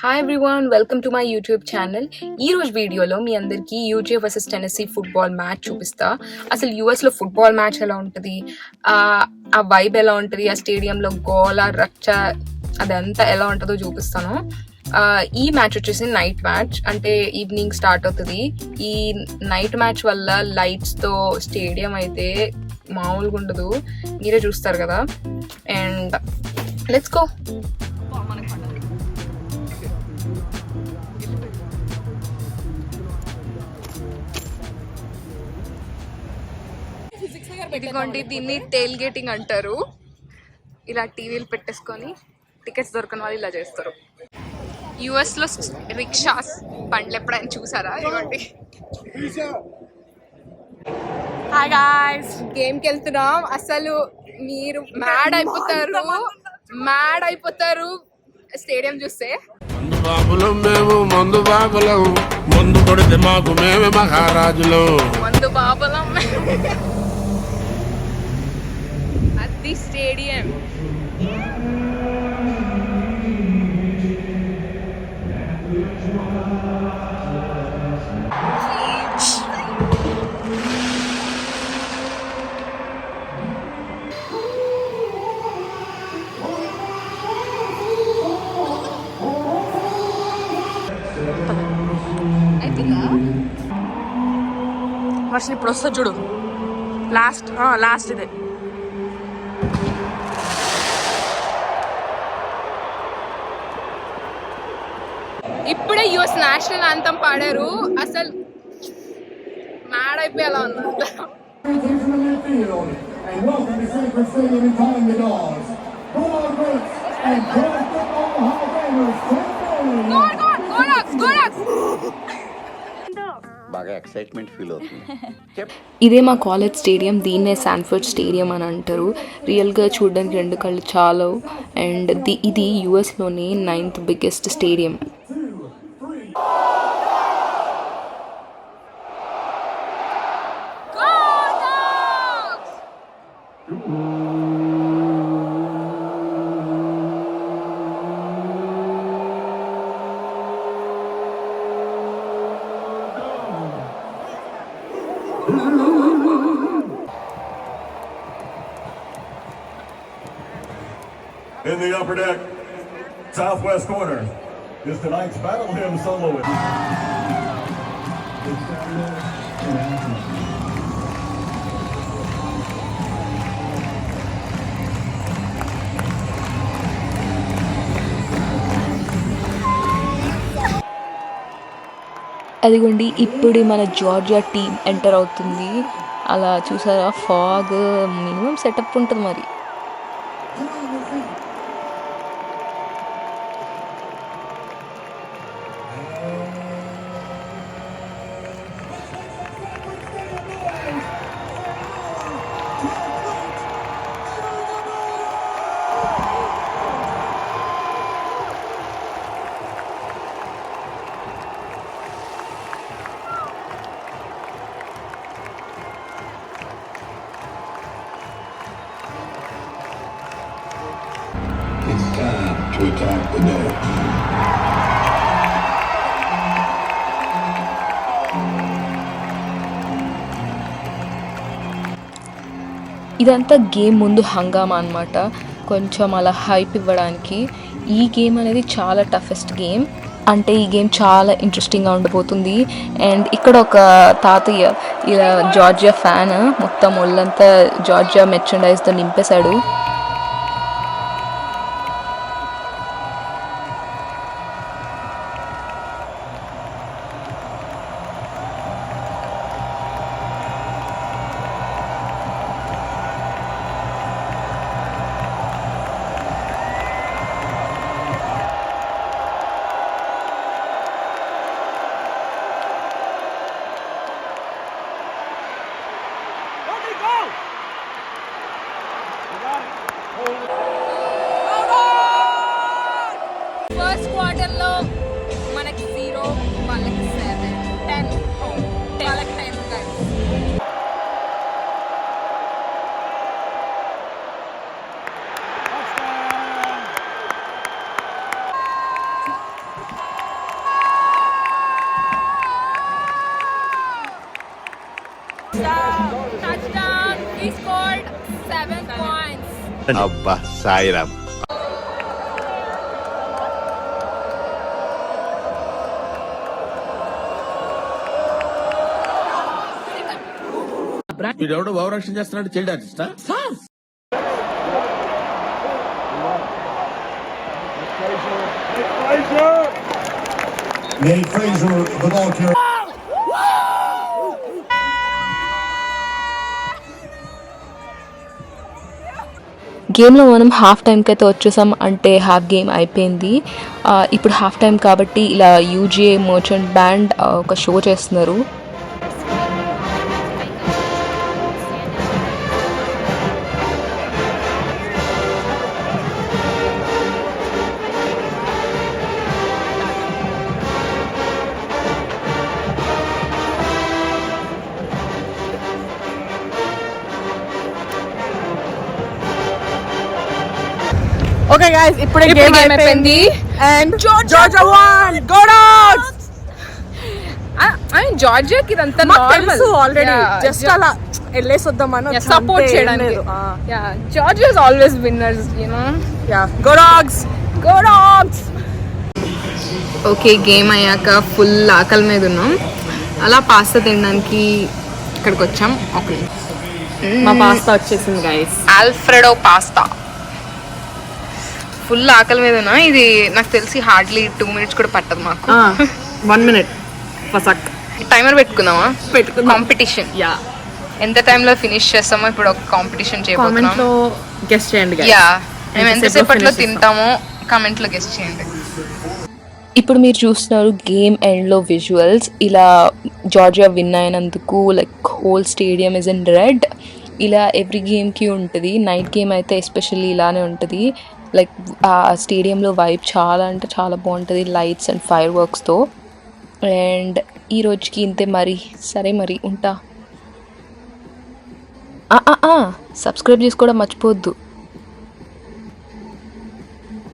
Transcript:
Hi everyone, welcome to my YouTube channel. ఈ రోజు వీడియోలో మీ అందరికీ యూజే వర్సెస్ టెన్నెసీ ఫుట్బాల్ మ్యాచ్ చూపిస్తా. అసలు యూఎస్లో ఫుట్బాల్ మ్యాచ్ ఎలా ఉంటుంది, ఆ వైబ్ ఎలా ఉంటుంది, ఆ స్టేడియంలో గోల రచ్చ అదంతా ఎలా ఉంటుందో చూపిస్తాను. ఈ మ్యాచ్ వచ్చేసి నైట్ మ్యాచ్, అంటే ఈవినింగ్ స్టార్ట్ అవుతుంది. ఈ నైట్ మ్యాచ్ వల్ల లైట్స్తో స్టేడియం అయితే మామూలుగా ఉండదు, మీరే చూస్తారు కదా. And let's go. ఇదిగోండి, దీన్ని టెయిల్ గేటింగ్ అంటారు. ఇలా టీవీలు పెట్టేసుకొని టికెట్స్ దొరకని వాళ్ళు ఇలా చేస్తారు. యుఎస్లో రిక్షాస్ బండ్లు ఎప్పుడైనా చూసారా? ఇవ్వండి. హాయ్ గాయ్స్, గేమ్కి వెళ్తున్నాం. అసలు మీరు మ్యాడ్ అయిపోతారు స్టేడియం చూస్తే. మందు బాబులం మందు కొడితే మాకు మేమే మహారాజులు. మందు బాబులం. అది స్టేడియం. వర్షం ఇప్పుడు వస్తా చూడు. లాస్ట్ ఇదే. ఇప్పుడే యుఎస్ నేషనల్ యాంథమ్ పాడారు. అసలు మ్యాడ్ అయిపోయేలా ఉన్నారు. బాగా ఎక్సైట్మెంట్ ఫీల్ అవుతుంది. ఇదే మా కాలేజ్ స్టేడియం. దీన్నే శాన్ఫోర్డ్ స్టేడియం అని అంటారు. రియల్గా చూడడానికి రెండు కళ్ళు చాలవు. అండ్ ఇది యుఎస్లోని 9th biggest stadium. In the upper deck, southwest corner, is tonight's Battle Hymn soloist. అదిగోండి, ఇప్పుడు మన జార్జియా టీం ఎంటర్ అవుతుంది. అలా చూసారా, ఫాగ్ మినిమం సెటప్ ఉంటుంది మరి. It's time to attack the deck. ఇదంతా గేమ్ ముందు హంగామా అన్నమాట, కొంచెం అలా హైప్ ఇవ్వడానికి. ఈ గేమ్ అనేది చాలా టఫెస్ట్ గేమ్. అంటే ఈ గేమ్ చాలా ఇంట్రెస్టింగ్గా ఉండబోతుంది. అండ్ ఇక్కడ ఒక తాతయ్య ఇలా జార్జియా ఫ్యాన్, మొత్తం ఒళ్ళంతా జార్జియా మెర్చండైజ్తో నింపేశాడు. ఫస్ట్ క్వార్టర్లో మనకి 0, వాళ్ళకి 7, 10, వాళ్ళకి 10 guys. అబ్బా సాయిరామ్. వీడెవడో భావరక్షణ చేస్తున్నాడు, child ఆర్టిస్టా? Nate Fraser, the ball carrier. గేమ్లో మనం హాఫ్ టైంకి అయితే వచ్చేసాం, అంటే హాఫ్ గేమ్ అయిపోయింది. ఇప్పుడు హాఫ్ టైం కాబట్టి ఇలా యూజీఏ మర్చెంట్ బ్యాండ్ ఒక షో చేస్తున్నారు. ఓకే గైస్, ఇప్పుడే గేమ్ అయిపోయింది and Georgia won. Go Dogs! జార్జియాకి ఇదంతా మాకు తెలుసు ఆల్రెడీ, జస్ట్ అలా వెళ్ళేసి వద్దామని సపోర్ట్ చేయడానికి. Georgia is always winners, you know. Go dogs, go dogs. Okay, game అయ్యాక ఫుల్ ఆకలి మీద ఉన్నాం. అలా పాస్తా తినడానికి ఇక్కడికి వచ్చాం. ఓకే, మా పాస్తా వచ్చేసింది గైస్, ఆల్ఫ్రెడో పాస్తా. ఫుల్ ఆకలి మీద ఉన్నా. ఇది నాకు తెలిసి హార్డ్లీ 2 minutes కూడా పట్టదు మాకు. 1 minute ఫసక్ టైమర్ పెట్టుకుందామా? కాంపిటీషన్. యా, ఎంత టైంలో ఫినిష్ చేస్తామో ఇప్పుడు ఒక కాంపిటీషన్ చేయబోతున్నాం. కామెంట్ లో గెస్ చేయండి guys. యా, మేము ఎంతసేపట్లో finish తింటామో కామెంట్లో గెస్ట్ చేయండి. ఇప్పుడు మీరు చూస్తున్నారు గేమ్ ఎండ్లో విజువల్స్. ఇలా జార్జియా విన్ అయినందుకు like whole stadium is in red. ఇలా ఎవ్రీ గేమ్కి ఉంటుంది. నైట్ గేమ్ అయితే ఎస్పెషల్లీ ఇలానే ఉంటుంది. లైక్ ఆ స్టేడియంలో వైబ్ చాలా అంటే చాలా బాగుంటుంది, లైట్స్ అండ్ ఫైర్ వర్క్స్తో. అండ్ ఈ రోజుకి ఇంతే మరి. సరే మరి ఉంటా. సబ్స్క్రైబ్ చేసుకోవడం మర్చిపోవద్దు.